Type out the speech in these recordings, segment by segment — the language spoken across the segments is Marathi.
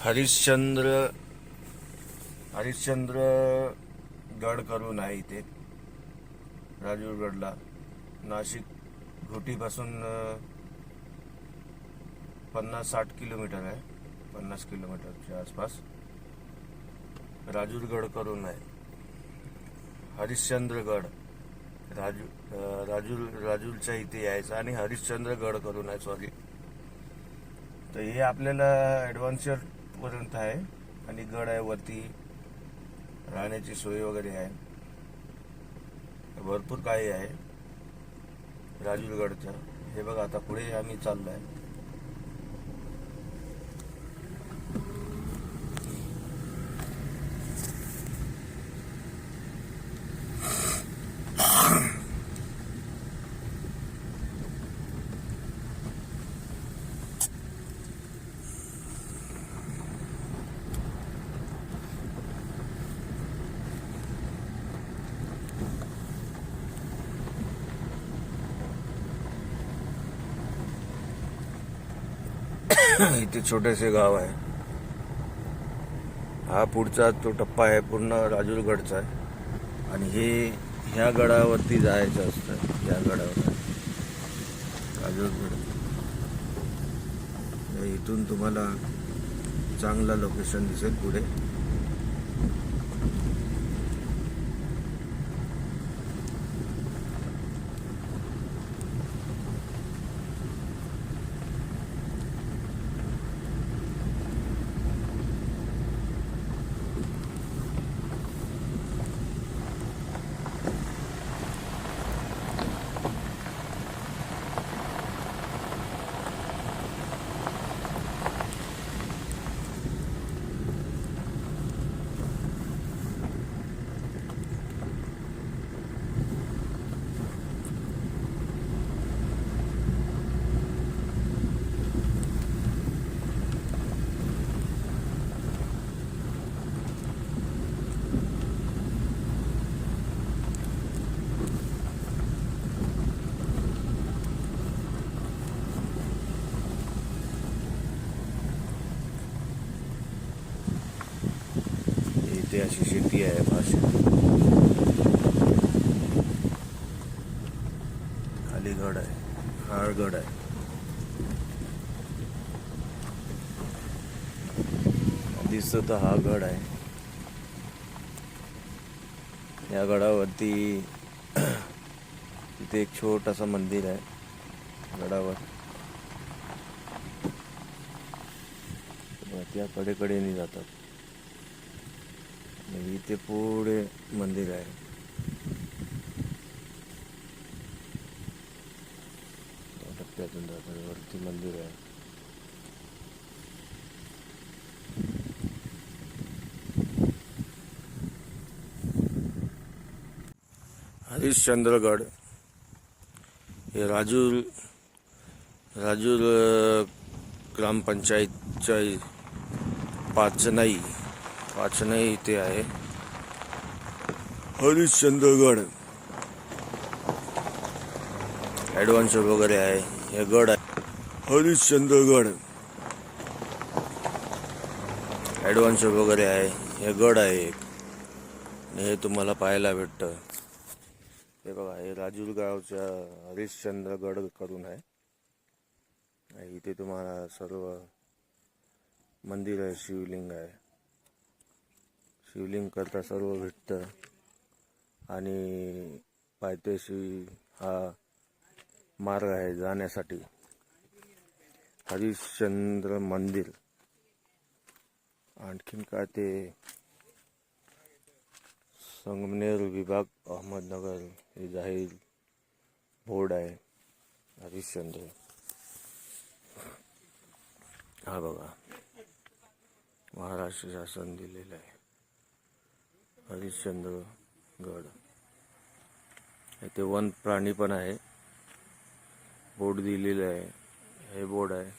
हरिश्चंद्र हरिश्चंद्र गड करून आहे इथे राजूरगडला. नाशिक घोटीपासून 50-60 किलोमीटर आहे. 50 किलोमीटरच्या आसपास राजूरगड करून आहे. हरिश्चंद्रगड राजूरच्या इथे यायचं आणि हरिश्चंद्रगड करून आहे. सॉरी, तर हे आपल्याला ॲडव्हेंचर पर्यंत आहे आणि गड आहे वरती. राहण्याची सोय वगैरे आहे, भरपूर काही आहे राजूरगडचं. हे बघा, आता पुढे आम्ही चाललो आहे. इथे छोटेसे गाव आहे. हा पुढचा तो टप्पा आहे पूर्ण राजूरगडचा आहे. आणि ह्या गडावरती जायचं असतं. या गडावर राजूरगड. इथून तुम्हाला चांगला लोकेशन दिसेल पुढे. इथे अशी शेती आहे, भाषा. खाली गड आहे, हा गड आहे. दिसतो तर हा गड आहे. या गडावरती तिथे एक छोटासा मंदिर आहे गडावर. त्या कडेकडेने जातात. इथे पुढे मंदिर आहे. टप्प्यातून जातात, वरती मंदिर आहे. हरिश्चंद्रगड हे राजूर ग्रामपंचायतच्या पाचनाई इथे आहे हरिश्चंद्रगड. ॲडव्हेंचर वगैरे आहे. हे गड आहे हरिश्चंद्रगड. ॲडव्हेंचर वगैरे आहे. हे गड आहे एक, आणि हे तुम्हाला पाहायला भेटतं. हे बघा, हे राजूर गावच्या हरिश्चंद्रगड करून आहे. इथे तुम्हाला सर्व मंदिर आहे, शिवलिंग आहे. शिवलिंग करता सर्व भेटतं. आणि पायथ्याशी हा मार्ग आहे जाण्यासाठी. हरिश्चंद्र मंदिर. आणखीन काय ते संगमनेर विभाग, अहमदनगर हे जाहीर बोर्ड आहे हरिश्चंद्र. हा बघा, महाराष्ट्र शासन दिलेलं आहे हरिश्चंद्रगड. इथे वन प्राणी पण आहे, बोर्ड दिलेलं आहे. हे बोर्ड आहे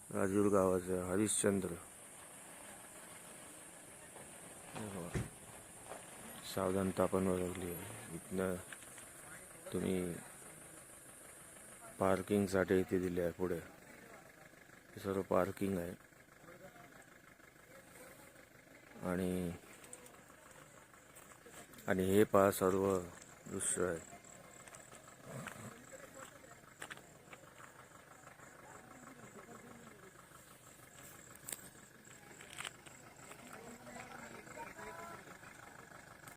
राजूर गावाचं हरिश्चंद्र. सावधानता पण ओळखली आहे. इथनं तुम्ही पार्किंगसाठी इथे दिले आहे. पुढे सर्व पार्किंग आहे. आणि आणि हे पहा सर्व दृश्य आहे.